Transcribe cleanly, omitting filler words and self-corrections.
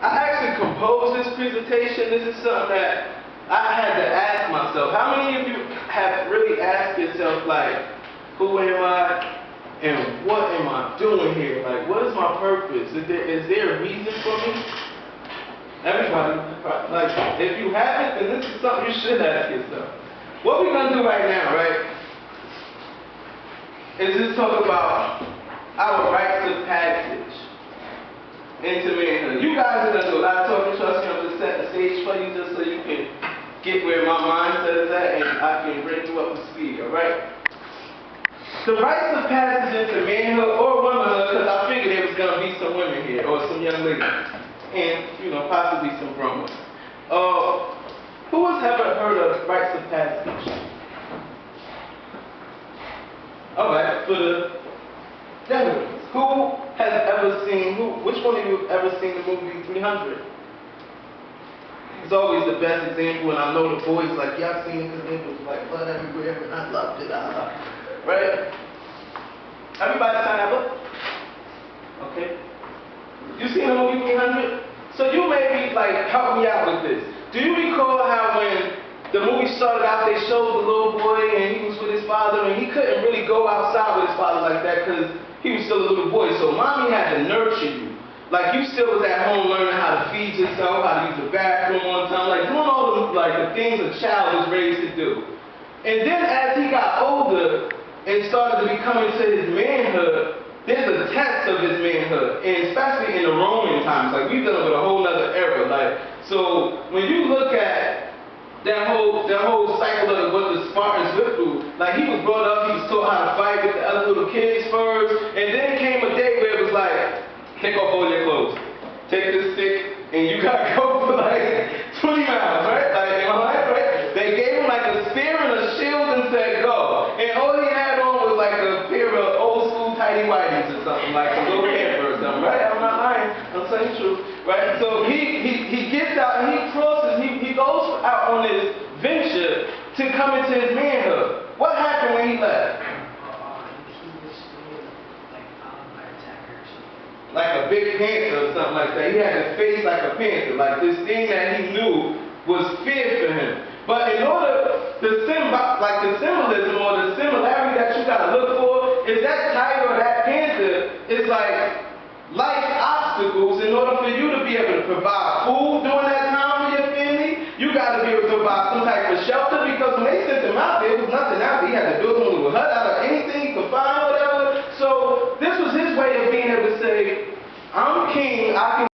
I actually composed this presentation. This is something that I had to ask myself. How many of you have really asked yourself, like, who am I and what am I doing here? Like, what is my purpose? Is there a reason for me? Everybody, like, if you haven't, then this is something you should ask yourself. What we're going to do right now, right, is just talk about our rites of passage into manhood. You guys are going to do a lot of talking. Trust me, I'm just setting the stage for you just so you can get where my mindset is at and I can bring you up to speed, alright? The rites of passage into manhood or womanhood, because I figured there was going to be some women here or some young ladies. And, you know, possibly some grown ones. Who has ever heard of rites of passage? Alright, for the gentlemen. Who has ever seen, which one of you have ever seen the movie 300? It's always the best example, and I know the boys like, y'all seen it because it was like blood everywhere, and I loved it, right? Everybody sign that book? Okay. You seen the movie 300? So you maybe like help me out with this. Do you recall how when the movie started out, they showed the little boy and he was with his father and he couldn't really go outside with his father like that because he was still a little boy. So mommy had to nurture you. Like you still was at home learning how to feed yourself, how to use the bathroom on time, like doing all the things a child was raised to do. And then as he got older and started to become into his manhood, there's a test of his manhood, and especially in the Roman times, like we're dealing with a whole other era. Like, so when you look at that whole cycle of what the Spartans went through, like he was brought up, he was taught how to fight with the other little kids first, and then came a day where it was like, take off all your clothes, take this stick, and you gotta go for like 20 miles, right? Like, am I right? They gave him like a spear and a shield and said go, and all he had on was like a pair of old school tighty whities or something, like a little camper or something, right? I'm not lying, I'm saying the truth, right? So he gets out and he crosses, he goes out on this venture to come into his manhood. What happened when he left? He was like followed by a attacker or something. Like a big panther or something like that. He had his face like a panther, like this thing that he knew was fear for him. But in order, the symbolism or the similarity that you gotta look for is that tiger or that panther is like life obstacles. In order for you to be able to provide food during that time for your family, you gotta be able to provide some type of shelter, because when they sent him out there was nothing out there. He had to build a little hut out of anything he could find or whatever. So this was his way of being able to say, I'm king, I can